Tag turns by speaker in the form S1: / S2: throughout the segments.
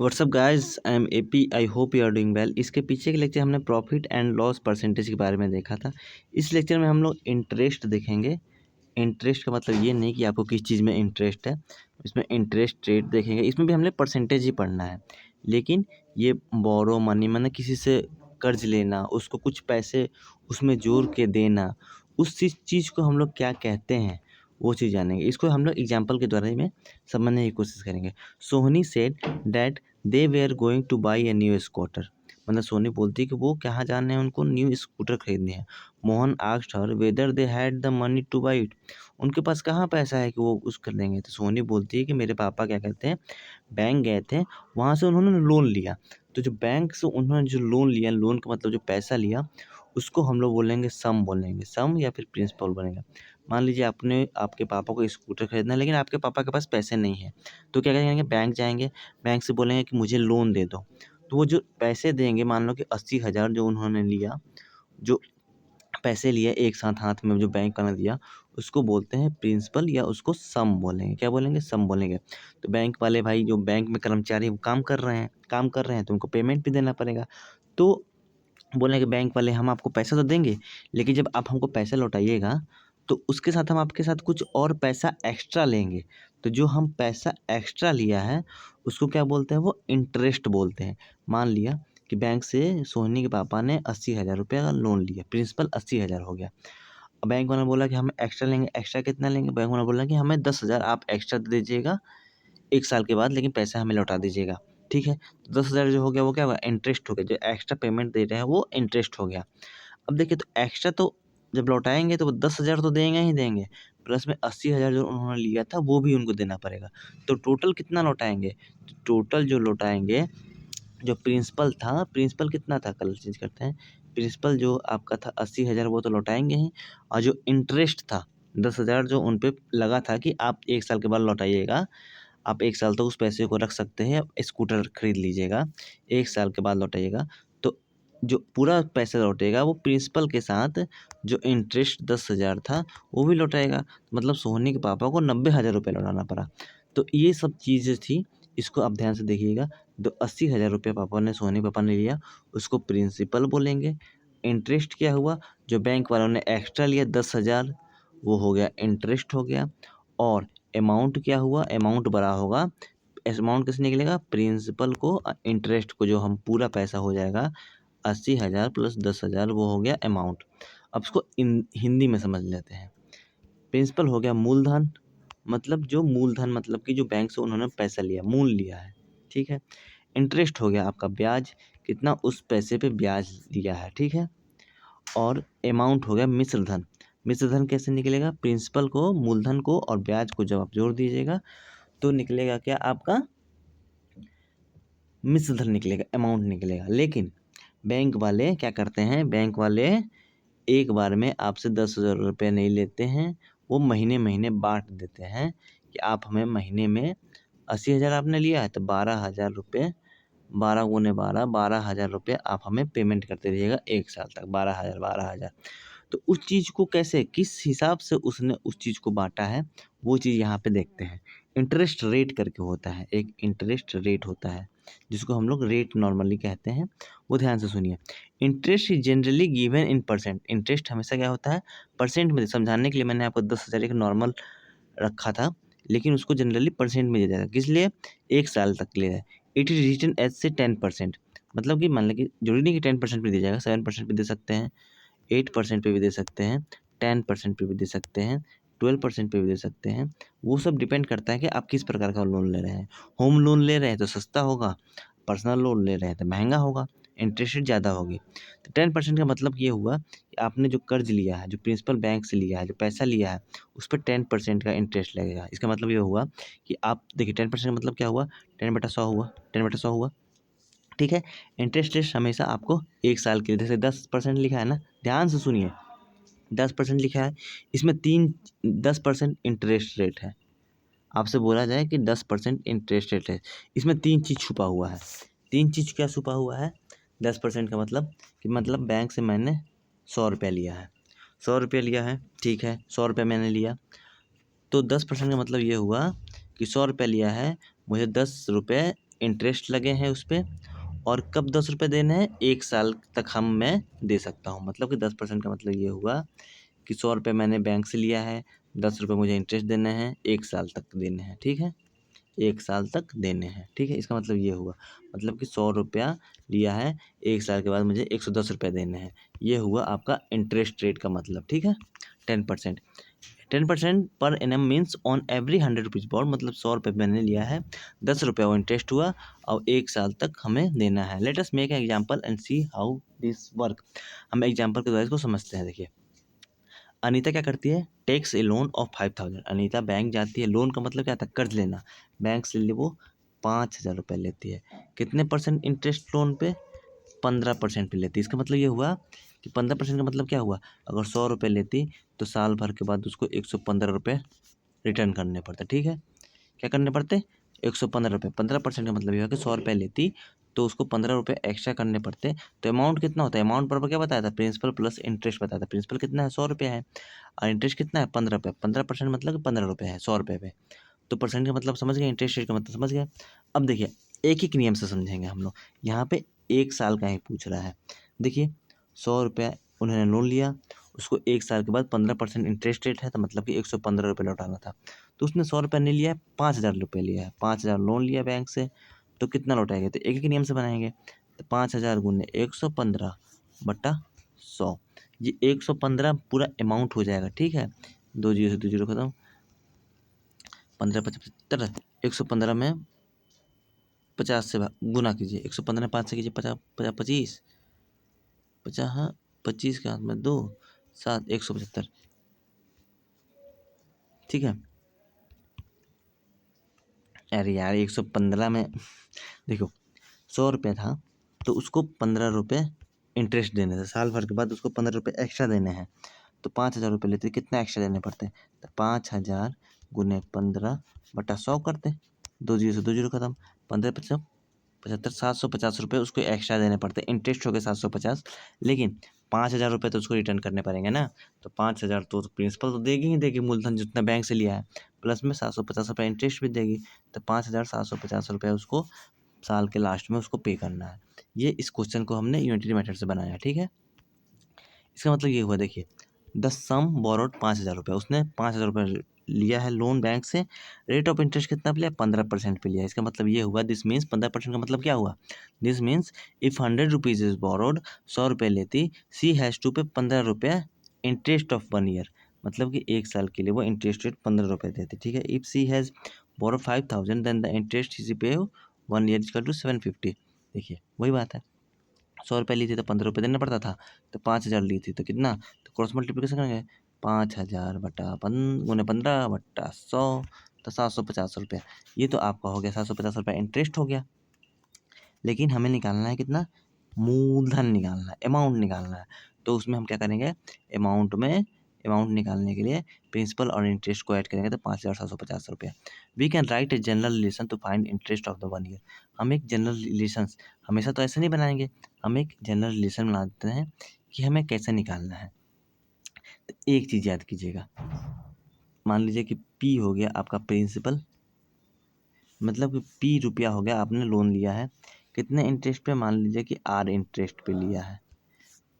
S1: WhatsApp guys, I am AP. I hope you are doing well. इसके पीछे के lecture हमने प्रॉफिट एंड लॉस परसेंटेज के बारे में देखा था। इस लेक्चर में हम लोग इंटरेस्ट देखेंगे। इंटरेस्ट का मतलब ये नहीं कि आपको किस चीज़ में इंटरेस्ट है, इसमें इंटरेस्ट रेट देखेंगे। इसमें भी हमने परसेंटेज ही पढ़ना है, लेकिन ये बोरो मनी माने किसी से कर्ज लेना, उसको कुछ पैसे उसमें जोड़ के देना, उस चीज़ को हम लोग क्या कहते हैं वो चीज़ जानेंगे। इसको हम लोग एग्जाम्पल के द्वारा ही में समझने की कोशिश करेंगे। Sohni said that they were going to buy a new scooter. मतलब सोनी बोलती है कि वो कहाँ जाने हैं, उनको न्यू स्कूटर खरीदनी है। Mohan asked her whether they had the money two by it. उनके पास कहाँ पैसा है कि वो उस कर लेंगे। तो सोनी बोलती है कि मेरे पापा क्या कहते हैं, बैंक गए थे, वहाँ से उन्होंने लोन लिया। तो जो बैंक से उन्होंने जो लोन लिया, लोन का मतलब जो पैसा लिया, उसको हम लोग बोलेंगे सम बोलेंगे, सम या फिर प्रिंसिपल बोलेंगे। मान लीजिए आपने आपके पापा को स्कूटर खरीदना है, लेकिन आपके पापा के पास पैसे नहीं है, तो क्या करेंगे, बैंक जाएंगे, बैंक से बोलेंगे कि मुझे लोन दे दो। तो वो जो पैसे देंगे, मान लो कि 80,000 जो उन्होंने लिया, जो पैसे लिए एक साथ हाथ में जो बैंक वाला दिया, उसको बोलते हैं प्रिंसिपल या उसको सम बोलेंगे। क्या बोलेंगे, सम बोलेंगे। तो बैंक वाले भाई, जो बैंक में कर्मचारी वो काम कर रहे हैं तो उनको पेमेंट भी देना पड़ेगा। तो बोलेंगे बैंक वाले, हम आपको पैसा तो देंगे, लेकिन जब आप हमको पैसा लौटाइएगा तो उसके साथ हम आपके साथ कुछ और पैसा एक्स्ट्रा लेंगे। तो जो हम पैसा एक्स्ट्रा लिया है उसको क्या बोलते हैं, वो इंटरेस्ट बोलते हैं। मान लिया कि बैंक से सोहनी के पापा ने 80,000 रुपये का लोन लिया, प्रिंसिपल 80,000 हो गया। अब बैंक वाला बोला कि हम एक्स्ट्रा लेंगे। एक्स्ट्रा कितना लेंगे, बैंक वाला बोला कि हमें 10,000 आप एक्स्ट्रा दे दीजिएगा 1 साल के बाद, लेकिन पैसा हमें लौटा दीजिएगा। ठीक है, तो 10,000 जो हो गया वो क्या हुआ, इंटरेस्ट हो गया। जो एक्स्ट्रा पेमेंट दे रहे हैं वो इंटरेस्ट हो गया। अब देखिए, तो एक्स्ट्रा तो जब लौटाएंगे तो वो 10,000 तो देंगे ही देंगे, प्लस में 80,000 जो उन्होंने लिया था वो भी उनको देना पड़ेगा। तो टोटल कितना लौटाएंगे, तो टोटल जो लौटाएंगे, जो प्रिंसिपल था, प्रिंसिपल कितना था, कलर चेंज करते हैं। प्रिंसिपल जो आपका था 80,000 वो तो लौटाएंगे ही, और जो इंटरेस्ट था 10,000 जो उन पे लगा था कि आप 1 साल के बाद लौटाइएगा, आप 1 साल तक उस पैसे को रख सकते हैं, स्कूटर खरीद लीजिएगा, 1 साल के बाद लौटाइएगा। तो जो पूरा पैसा लौटेगा वो प्रिंसिपल के साथ जो इंटरेस्ट 10,000 था वो भी लौटाएगा। मतलब सोहनी के पापा को 90,000 रुपये लौटाना पड़ा। तो ये सब चीज़ें थी, इसको आप ध्यान से देखिएगा। तो 80,000 रुपये पापा ने, सोहनी पापा ने लिया, उसको प्रिंसिपल बोलेंगे। इंटरेस्ट क्या हुआ, जो बैंक वालों ने एक्स्ट्रा लिया 10,000, वो हो गया इंटरेस्ट हो गया। और अमाउंट क्या हुआ, अमाउंट बड़ा होगा। अमाउंट कैसे निकलेगा, प्रिंसिपल को इंटरेस्ट को, जो हम पूरा पैसा हो जाएगा 80,000 प्लस 10,000, वो हो गया अमाउंट। अब इसको हिंदी में समझ लेते हैं। प्रिंसिपल हो गया मूलधन, मतलब जो मूलधन मतलब कि जो बैंक से उन्होंने पैसा लिया, मूल लिया है। ठीक है। इंटरेस्ट हो गया आपका ब्याज, कितना उस पैसे पे ब्याज दिया है। ठीक है। और अमाउंट हो गया मिश्रधन। मिश्रधन कैसे निकलेगा, प्रिंसिपल को, मूलधन को और ब्याज को जब आप जोड़ दीजिएगा तो निकलेगा क्या आपका, मिश्रधन निकलेगा, अमाउंट निकलेगा। लेकिन बैंक वाले क्या करते हैं, बैंक वाले एक बार में आपसे 10,000 रुपये नहीं लेते हैं, वो महीने महीने बांट देते हैं कि आप हमें महीने में 80,000 आपने लिया है तो 12,000 रुपये, 12 × 12 12,000 रुपये आप हमें पेमेंट करते रहिएगा 1 साल तक, 12,000 12,000। तो उस चीज़ को कैसे, किस हिसाब से उसने उस चीज़ को बांटा है, वो चीज़ यहाँ पे देखते हैं। इंटरेस्ट रेट करके होता है, एक इंटरेस्ट रेट होता है जिसको हम लोग रेट नॉर्मली कहते हैं। वो ध्यान से सुनिए। Interest is generally given in percent. Interest हमेशा क्या होता है, परसेंट में। समझाने के लिए मैंने आपको 10,000 एक नॉर्मल रखा था, लेकिन उसको जनरली परसेंट में दिया जाएगा। किस लिए, 1 साल तक ले रहा है। इट इज रिटन एज से 10%। मतलब कि मान लें कि जरूरी नहीं कि 10% पे दिया जाएगा, 7% पे दे सकते हैं, 8% पे भी दे सकते हैं, 10% पे भी दे सकते हैं, 12% पे भी दे सकते हैं। वो सब डिपेंड करता है कि आप किस प्रकार का लोन ले रहे हैं। होम लोन ले रहे हैं तो सस्ता होगा, पर्सनल लोन ले रहे हैं तो महंगा होगा, इंटरेस्ट रेट ज़्यादा होगी। तो 10% का मतलब ये हुआ कि आपने जो कर्ज लिया है, जो प्रिंसिपल बैंक से लिया है, जो पैसा लिया है, उस पर 10% का इंटरेस्ट लगेगा। इसका मतलब ये हुआ कि आप देखिए 10% का मतलब क्या हुआ, 10/100 हुआ, 10/100 हुआ। ठीक है। इंटरेस्ट रेट हमेशा आपको 1 साल के लिए, जैसे 10% लिखा है ना, ध्यान से सुनिए, 10% लिखा है, इसमें 10% इंटरेस्ट रेट है। आपसे बोला जाए कि 10% इंटरेस्ट रेट है, इसमें 3 चीज़ छुपा हुआ है। 3 चीज़ क्या छुपा हुआ है, 10% का मतलब कि मतलब बैंक से मैंने 100 रुपया लिया है, 100 रुपया लिया है, ठीक है, 100 रुपया मैंने लिया, तो 10% का मतलब ये हुआ कि 100 रुपया लिया है, मुझे 10 रुपये इंटरेस्ट लगे हैं उस पर, और कब 10 रुपये देने हैं, 1 साल तक मैं दे सकता हूँ। मतलब कि 10% का मतलब ये हुआ कि 100 रुपये मैंने बैंक से लिया है, 10 रुपये मुझे इंटरेस्ट देने हैं, 1 साल तक देने हैं, ठीक है, 1 साल तक देने हैं, ठीक है। इसका मतलब ये हुआ, मतलब कि 100 रुपया लिया है, 1 साल के बाद मुझे 110 रुपये देने हैं। ये हुआ आपका इंटरेस्ट रेट का मतलब, ठीक है। 10%, 10% per annum means on every 100 rupees bond, मतलब 100 रुपये मैंने लिया है, 10 रुपये वो इंटरेस्ट हुआ और 1 साल तक हमें देना है। Let us make an example and see how this work. हम एग्जाम्पल के द्वारा इसको समझते हैं। देखिए, अनीता क्या करती है, takes a loan of 5000। Anita bank जाती है, लोन का मतलब क्या था, कर्ज लेना। बैंक से वो 5000 रुपये लेती है। कितने % इंटरेस्ट लोन पे, 15% पे लेती है। इसका मतलब ये हुआ कि 15% का मतलब क्या हुआ, अगर 100 रुपये लेती तो साल भर के बाद उसको 115 रुपये रिटर्न करने पड़ते, ठीक है। क्या करने पड़ते, 115 रुपये। 15% का मतलब ये हुआ कि 100 रुपये लेती तो उसको 15 रुपये एक्स्ट्रा करने पड़ते। तो अमाउंट कितना होता है, अमाउंट बराबर क्या बताया था, प्रिंसिपल प्लस इंटरेस्ट बताया था। प्रिंसिपल कितना है, 100 रुपये है, और इंटरेस्ट कितना है, 15 रुपये। 15% मतलब कि 15 रुपये है 100 रुपये पे। तो परसेंट का मतलब समझ गए, इंटरेस्ट रेट का मतलब समझ गए। अब देखिए, एक एक नियम से समझेंगे हम लोग। यहाँ पे 1 साल का ही पूछ रहा है। देखिए, 100 रुपये उन्होंने लोन लिया, उसको 1 साल के बाद 15% इंटरेस्ट रेट है, तो मतलब कि 115 रुपये लौटाना था। तो उसने 100 रुपये नहीं लिया है, 5000 रुपये लिया है, 5000 लोन लिया बैंक से, तो कितना लौटाएंगे, तो एक एक नियम से बनाएंगे। तो 5000 गुने 115 बटा 100, ये 115 पूरा अमाउंट हो जाएगा, ठीक है। 2 जीरो से 2 जीरो खत्म, 15×5 = 75। 115 में 50 से गुना कीजिए, 115 5 से कीजिए, 50 50 25, 50, हाँ 25 के हाथ में 2 7, 175, ठीक है। अरे यार, 115 में देखो, 100 रुपये था तो उसको 15 रुपये इंटरेस्ट देने थे, साल भर के बाद उसको 15 रुपये एक्स्ट्रा देने हैं। तो 5000 रुपये लेते, कितना एक्स्ट्रा देने पड़ते, तो 5000 गुने 15 बटा 100 करते। 2 जीरो से 2 जीरो खत्म, 15 75, 750 रुपये उसको एक्स्ट्रा देने पड़ते। इंटरेस्ट हो गए 750, लेकिन 5000 रुपये तो उसको रिटर्न करने पड़ेंगे ना। तो 5000 तो प्रिंसिपल तो देगी ही देगी, मूलधन जितना बैंक से लिया है, प्लस में 750 रुपये इंटरेस्ट भी देगी। तो 5750 रुपये उसको साल के लास्ट में उसको पे करना है। ये इस क्वेश्चन को हमने यूनिटरी मेथड से बनाया, ठीक है। इसका मतलब ये हुआ, देखिए, द सम बोरोड 5000 रुपये, उसने 5000 रुपये लिया है लोन बैंक से। रेट ऑफ इंटरेस्ट कितना पे लिया, 15% पे लिया। इसका मतलब ये हुआ, दिस मीन्स 15% का मतलब क्या हुआ, this means if 100 rupees is borrowed, 100 रुपये लेती, सी हैज़ टू पे 15 रुपये इंटरेस्ट ऑफ 1 ईयर, मतलब कि 1 साल के लिए वो इंटरेस्ट रेट 15 रुपये देती, ठीक है। If she has borrow 5000 then the interest is pay 1 year is to 750। देखिए, वही बात है, 100 रुपये ली थी तो 15 रुपये देना पड़ता था, तो 5000 ली थी तो कितना, तो क्रॉस मल्टीप्लिकेशन करेंगे, 5000 बटा गुने 15 बटा 100, तो 750 रुपये। ये तो आपका हो गया 750 रुपये इंटरेस्ट हो गया। लेकिन हमें निकालना है कितना, मूलधन निकालना है, अमाउंट निकालना है। तो उसमें हम क्या करेंगे, अमाउंट निकालने के लिए प्रिंसिपल और इंटरेस्ट को ऐड करेंगे, तो 5750 रुपये। We can write a general relation to find interest of the 1 year. हम एक जनरल रिलेशन, हमेशा तो ऐसे नहीं बनाएंगे, हम एक जनरल रिलेशन बना देते हैं कि हमें कैसे निकालना है। तो एक चीज़ याद कीजिएगा, मान लीजिए कि पी हो गया आपका प्रिंसिपल, मतलब कि पी रुपया हो गया, आपने लोन लिया है कितने इंटरेस्ट पे, मान लीजिए कि आर इंटरेस्ट पे लिया है।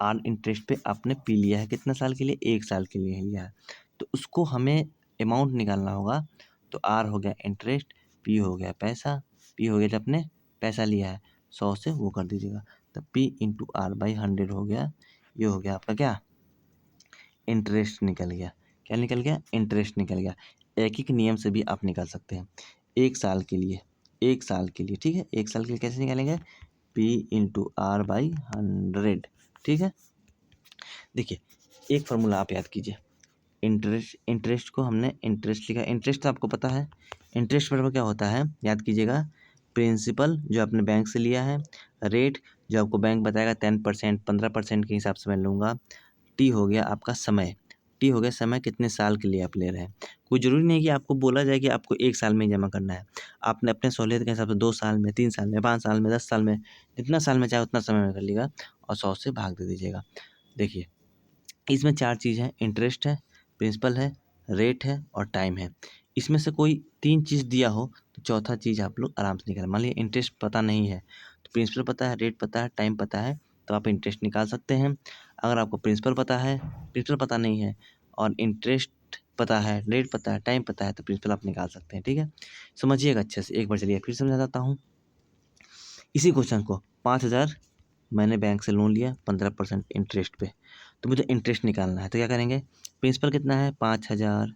S1: आर इंटरेस्ट पे आपने पी लिया है, कितने साल के लिए, 1 साल के लिए लिया है। तो उसको हमें अमाउंट निकालना होगा। तो आर हो गया इंटरेस्ट, पी हो गया पैसा, पी हो गया जब आपने पैसा लिया है 100 से वो कर दीजिएगा, तो पी इंटू आर बाई 100 हो गया। ये हो गया आपका क्या, इंटरेस्ट निकल गया। क्या निकल गया, इंटरेस्ट निकल गया। एक एक नियम से भी आप निकाल सकते हैं। 1 साल के लिए, 1 साल के लिए, ठीक है, 1 साल के लिए कैसे निकालेंगे, पी इंटू आर बाई 100, ठीक है। देखिए, एक फार्मूला आप याद कीजिए, इंटरेस्ट को हमने इंटरेस्ट लिखा, इंटरेस्ट तो आपको पता है, इंटरेस्ट बराबर क्या होता है, याद कीजिएगा, प्रिंसिपल जो आपने बैंक से लिया है, रेट जो आपको बैंक बताएगा 10%, 15% के हिसाब से मैं लूँगा, टी हो गया आपका समय, टी हो गया समय, कितने साल के लिए आप ले रहे हैं। कोई ज़रूरी नहीं कि आपको बोला जाए कि आपको 1 साल में ही जमा करना है। आपने अपने सहूलियत के हिसाब से 2 साल में, 3 साल में, 5 साल में, 10 साल में, जितना साल में चाहे उतना समय में कर लीजिएगा और 100 से भाग दे दीजिएगा। देखिए, इसमें 4 चीज़ हैं, इंटरेस्ट है, प्रिंसिपल है, रेट है और टाइम है। इसमें से कोई 3 चीज़ दिया हो तो चौथा चीज़ आप लोग आराम से निकालें। मान लीजिए इंटरेस्ट पता नहीं है, तो प्रिंसिपल पता है, रेट पता है, टाइम पता है, तो आप इंटरेस्ट निकाल सकते हैं। अगर आपको प्रिंसिपल पता है, प्रिंसिपल पता नहीं है और इंटरेस्ट पता है, रेट पता है, टाइम पता है, तो प्रिंसिपल आप निकाल सकते हैं। ठीक है, समझिएगा अच्छे से। एक बार चलिए फिर समझा देता हूँ इसी क्वेश्चन को। 5,000 मैंने बैंक से लोन लिया 15% इंटरेस्ट पे, तो मुझे इंटरेस्ट निकालना है। तो क्या करेंगे, प्रिंसिपल कितना है 5,000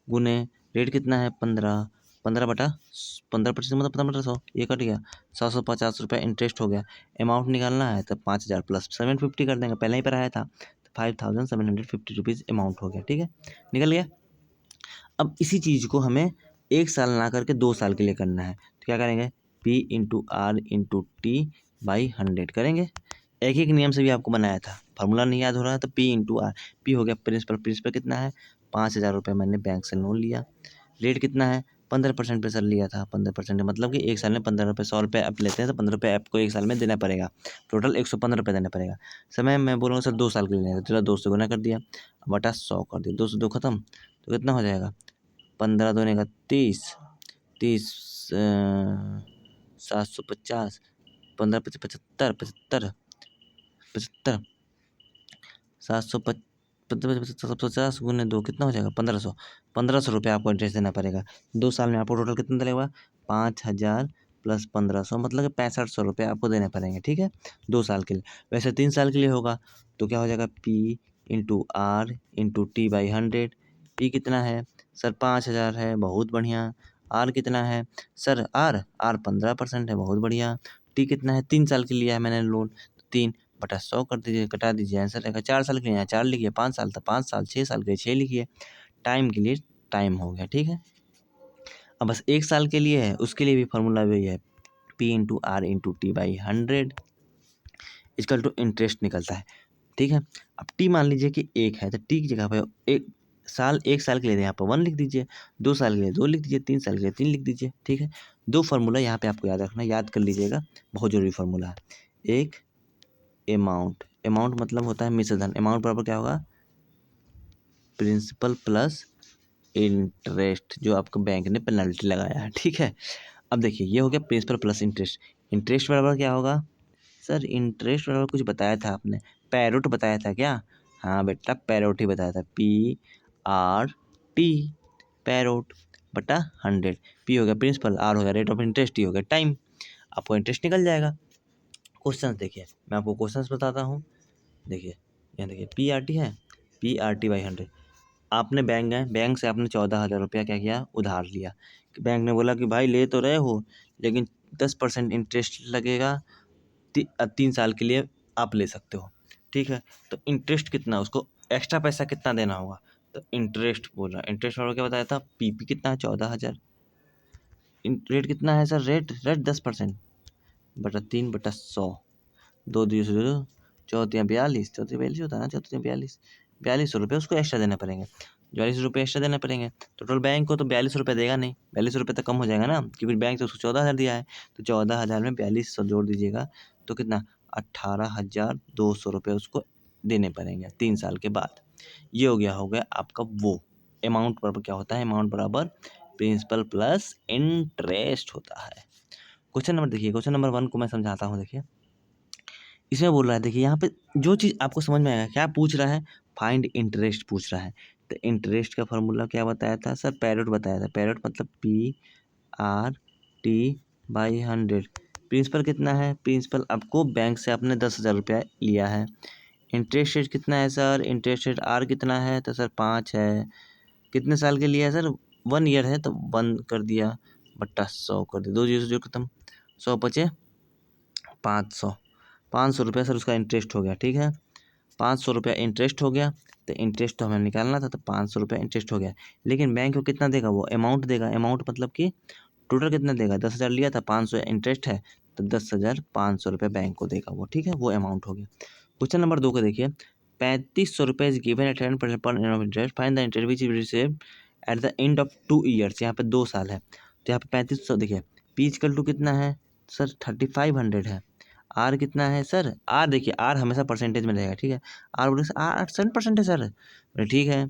S1: गुने रेट कितना है 15, 15% मतलब 1500, ये कट गया 750 रुपये इंटरेस्ट हो गया। अमाउंट निकालना है तो 5,000 प्लस 750 कर देंगे, पहले ही पर आया था, तो 5,750 रुपीज़ अमाउंट हो गया। ठीक है, निकल गया। अब इसी चीज़ को हमें 1 साल ना करके 2 साल के लिए करना है, तो क्या करेंगे, P/R/T/100 करेंगे। एक नियम से भी आपको बनाया था, फार्मूला नहीं याद हो रहा है तो P/R, P हो गया प्रिंसिपल, प्रिंसिपल कितना है 5,000 रुपये मैंने बैंक से लोन लिया। रेट कितना है 15% पे सर लिया था, 15% मतलब कि 1 साल में 15 रुपये, 100 रुपये ऐप लेते हैं तो 15 रुपये ऐप को 1 साल में देना पड़ेगा, टोटल 115 रुपये देना पड़ेगा। समय मैं बोलूँगा सर 2 साल के लिए लेना है, चलो 2 से गुना कर दिया बटा 100 कर दिया, 2 से 2 खत्म, तो कितना हो जाएगा 15 दूने का 30, 30 750, 15 पच 75, 75, 75, 750 गुने 2 कितना हो जाएगा 1500, 1500 रुपये आपको इंटरेस्ट देना पड़ेगा। 2 साल में आपको टोटल कितना डलेगा 5,000 प्लस 1500 मतलब कि 6500 रुपये आपको देने पड़ेंगे। ठीक है, 2 साल के लिए। वैसे 3 साल के लिए होगा तो क्या हो जाएगा P/R/T/100। P कितना है सर 5,000 है, बहुत बढ़िया। R कितना है सर, R 15% है, बहुत बढ़िया। T कितना है 3 साल के लिए है मैंने लोन, 3 बटा 100 कर दीजिए, कटा दीजिए, आंसर रहेगा। 4 साल के लिए 4 लिखिए, 5 साल था 5 साल, 6 साल के लिए 6 लिखिए, टाइम के लिए टाइम हो गया। ठीक है, अब बस 1 साल के लिए है, उसके लिए भी फार्मूला वही है, P/R/T/100 इक्वल टू इंटरेस्ट निकलता है। ठीक है, अब T मान लीजिए कि 1 है, तो T की जगह पे 1 साल के लिए यहाँ पर 1 लिख दीजिए, 2 साल के लिए 2 लिख दीजिए, 3 साल के लिए 3 लिख दीजिए। ठीक है, 2 फार्मूला यहाँ पे आपको याद रखना, याद कर लीजिएगा, बहुत जरूरी फार्मूला है। एक अमाउंट, अमाउंट मतलब होता है मिश्र धन, अमाउंट बराबर क्या होगा प्रिंसिपल प्लस इंटरेस्ट, जो आपको बैंक ने पेनल्टी लगाया है। ठीक है, अब देखिए ये हो गया प्रिंसिपल प्लस इंटरेस्ट। इंटरेस्ट बराबर क्या होगा सर, इंटरेस्ट बराबर कुछ बताया था आपने, पैरोट बताया था क्या, हाँ बेटा पैरोट ही बताया था, P/R/T पैरोट बटा 100। P हो गया प्रिंसिपल, R हो गया रेट ऑफ इंटरेस्ट, T हो गया टाइम, आपको इंटरेस्ट निकल जाएगा। क्वेश्चन देखिए, मैं आपको क्वेश्चन बताता हूँ। देखिए यहाँ देखिए P/R/T है, P/R/T/100। आपने बैंक गए, बैंक से आपने 14,000 रुपया क्या किया उधार लिया। बैंक ने बोला कि भाई ले तो रहे हो लेकिन 10% इंटरेस्ट लगेगा, 3 साल के लिए आप ले सकते हो। ठीक है, तो इंटरेस्ट कितना, उसको एक्स्ट्रा पैसा कितना देना होगा, तो इंटरेस्ट बोल रहा है, इंटरेस्ट वाला क्या बताया था, P कितना है 14,000, रेट कितना है सर, रेट 10% बटा 3/100, 2 चौथिया 42, चौथी 42 होता है ना, चौथी 42, 4200 रुपये उसको एक्स्ट्रा देने पड़ेंगे, 42 रुपये एक्स्ट्रा देने पड़ेंगे। टोटल बैंक को तो 42 रुपये देगा नहीं, 42 रुपये तक कम हो जाएगा ना, क्योंकि बैंक तो उसको 14,000 दिया है, तो 14,000 में 4200 जोड़ दीजिएगा तो कितना 18,200 रुपये उसको देने पड़ेंगे 3 साल के बाद। ये हो गया आपका वो अमाउंट बराबर क्या होता है, अमाउंट बराबर प्रिंसिपल प्लस इंटरेस्ट होता है। क्वेश्चन नंबर देखिए, क्वेश्चन नंबर 1 को मैं समझाता हूँ। देखिए इसमें बोल रहा है, देखिए यहाँ पे जो चीज़ आपको समझ में आएगा, क्या पूछ रहा है, फाइंड इंटरेस्ट पूछ रहा है। तो इंटरेस्ट का फॉर्मूला क्या बताया था सर, पैरोट बताया था, पैरोट मतलब P/R/T/100। प्रिंसिपल कितना है, प्रिंसिपल आपको बैंक से आपने 10,000 रुपया लिया है। इंटरेस्ट रेट कितना है सर, इंटरेस्ट रेट R कितना है, तो सर 5 है। कितने साल के लिए है सर, 1 ईयर है, तो 1 कर दिया बट्टा 100 कर दिया, 2 जीरो से जो खत्म, 100 बचे 500, 500 रुपया सर उसका इंटरेस्ट हो गया। ठीक है, 500 रुपया इंटरेस्ट हो गया, तो इंटरेस्ट तो हमें निकालना था, तो 500 रुपया इंटरेस्ट हो गया। लेकिन बैंक को कितना देगा, वो अमाउंट देगा, अमाउंट मतलब कि टोटल कितना देगा, 10,000 लिया था, 500 इंटरेस्ट है, तो 10,500 रुपये बैंक को देगा वो। ठीक है, वो अमाउंट हो गया। क्वेश्चन नंबर 2 को देखिए, 3500 रुपये is given at 10% per annum interest, find the interest which is received at the end of 2 years. यहाँ पे 2 साल है, तो यहाँ पे 3500 देखिए, P इक्वल टू कितना है सर 3500 है, आर कितना है सर, आर देखिए आर हमेशा परसेंटेज में रहेगा। ठीक है, आर बोले आर 7% है सर, बोले ठीक है,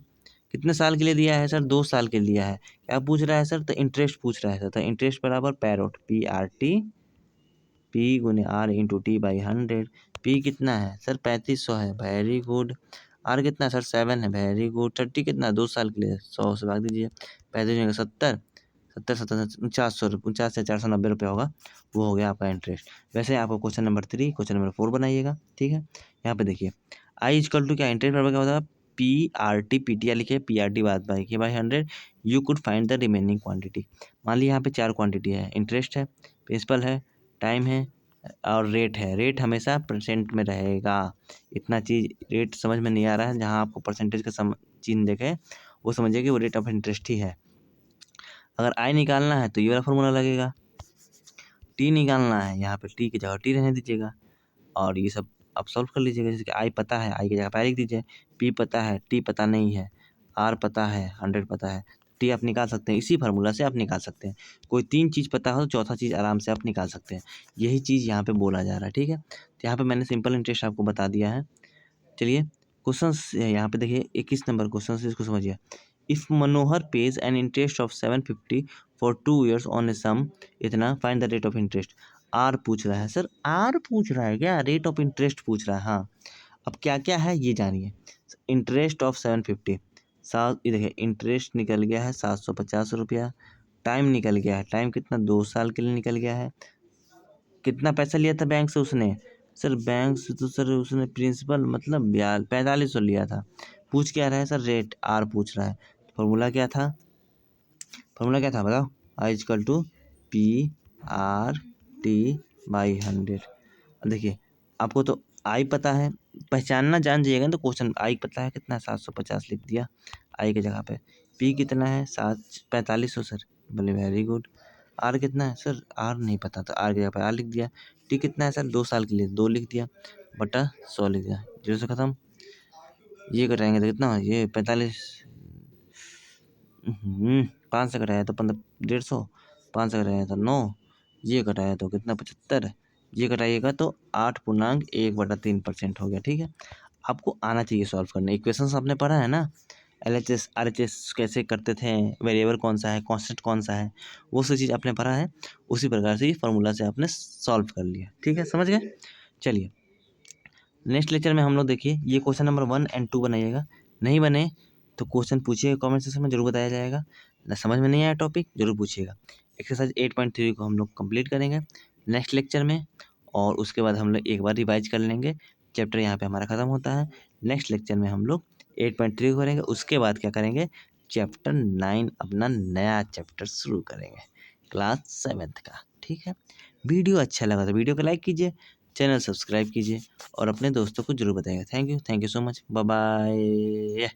S1: कितने साल के लिए दिया है सर? 2 साल के लिए दिया है। क्या पूछ रहा है सर? तो इंटरेस्ट पूछ रहा है सर। तो इंटरेस्ट बराबर पैरोट PRT P गुने R into T by 100। P कितना है सर? 3500 है। Very good. R कितना है सर? 7 है। Very good. 30 कितना है? 2 साल के लिए 100 से भाग दीजिए। 35 70 70 70 49 से 490 रुपये होगा। वो हो गया आपका इंटरेस्ट। वैसे आपको क्वेश्चन नंबर 3 क्वेश्चन नंबर 4 बनाइएगा। ठीक है, यहाँ पे देखिए आई इक्वल टू क्या इंटरेस्ट बराबर क्या होता है? PRT PTR लिखे PRT by 100 you could find the remaining quantity. मान लीजिए यहाँ पे 4 क्वांटिटी है, इंटरेस्ट है, प्रिंसिपल है, टाइम है और रेट है। रेट हमेशा परसेंट में रहेगा। इतना चीज़ रेट समझ में नहीं आ रहा है, जहाँ आपको परसेंटेज का चिन्ह देखे वो समझिए कि वो रेट ऑफ इंटरेस्ट ही है। अगर आई निकालना है तो ये वाला फॉर्मूला लगेगा। टी निकालना है, यहाँ पे टी की जगह टी रहने दीजिएगा और ये सब आप सॉल्व कर लीजिएगा। जैसे कि आई पता है, आई की जगह पे लिख दीजिए। पी पता है, टी पता नहीं है, आर पता है, 100 पता है, टी आप निकाल सकते हैं। इसी फार्मूला से आप निकाल सकते हैं। कोई 3 चीज़ पता हो तो चौथा चीज़ आराम से आप निकाल सकते हैं। यही चीज़ यहाँ पे बोला जा रहा है। ठीक है, तो यहाँ पे मैंने सिंपल इंटरेस्ट आपको बता दिया है। चलिए क्वेश्चन यहाँ पे देखिए 21 नंबर क्वेश्चन से इसको समझिए। If Manohar pays an interest of 750 for 2 years on a sum इतना, find the rate of interest. R पूछ रहा है सर, आर पूछ रहा है क्या? रेट ऑफ इंटरेस्ट पूछ रहा है। हाँ, अब क्या क्या है ये जानिए। इंटरेस्ट ऑफ 750 सात, ये देखिए इंटरेस्ट निकल गया है 750 रुपया। टाइम निकल गया है, टाइम कितना? 2 साल के लिए निकल गया है। कितना पैसा लिया था बैंक से उसने? सर बैंक से तो सर उसने प्रिंसिपल मतलब ब्याज 4500 लिया था। पूछ क्या रहा है सर? रेट आर पूछ रहा है। फॉर्मूला क्या था? फॉर्मूला क्या था बताओ? I equal to PRT by 100। देखिए आपको तो आई पता है, पहचानना जान जाइएगा तो क्वेश्चन आई पता है कितना? 750 लिख दिया आई की जगह पे। पी कितना है? 4500 सर। बोले वेरी गुड। आर कितना है सर? आर नहीं पता तो आर की जगह पे आर लिख दिया। टी कितना है सर? 2 साल के लिए 2 लिख दिया बटा 100 लिख दिया। 0 से खत्म। ये कटाएंगे तो कितना हो? ये 45 5 से कटाया तो 150, 5 से कटाया तो 9, ये कटाया तो कितना? 75, ये कटाइएगा तो 8/1/3% हो गया। ठीक है, आपको आना चाहिए सॉल्व करने। इक्वेशंस आपने पढ़ा है ना, LHS RHS कैसे करते थे, वेरिएबल कौन सा है, कांस्टेंट कौन सा है, वो सब चीज़ आपने पढ़ा है। उसी प्रकार से ये फार्मूला से आपने सॉल्व कर लिया। ठीक है, समझ गए? चलिए नेक्स्ट लेक्चर में हम लोग देखिए ये क्वेश्चन नंबर 1 एंड 2 बनाइएगा। नहीं बने तो क्वेश्चन पूछिएगा कमेंट सेक्शन में, जरूर बताया जाएगा। ना समझ में नहीं आया टॉपिक जरूर पूछिएगा। एक्सरसाइज 8.3 को हम लोग कंप्लीट करेंगे नेक्स्ट लेक्चर में और उसके बाद हम लोग एक बार रिवाइज कर लेंगे। चैप्टर यहाँ पे हमारा ख़त्म होता है। नेक्स्ट लेक्चर में हम लोग 8.3 को करेंगे। उसके बाद क्या करेंगे? चैप्टर 9 अपना नया चैप्टर शुरू करेंगे क्लास 7th का। ठीक है, वीडियो अच्छा लगा तो वीडियो को लाइक कीजिए, चैनल सब्सक्राइब कीजिए और अपने दोस्तों को जरूर बताइएगा। Thank you so much, bye bye.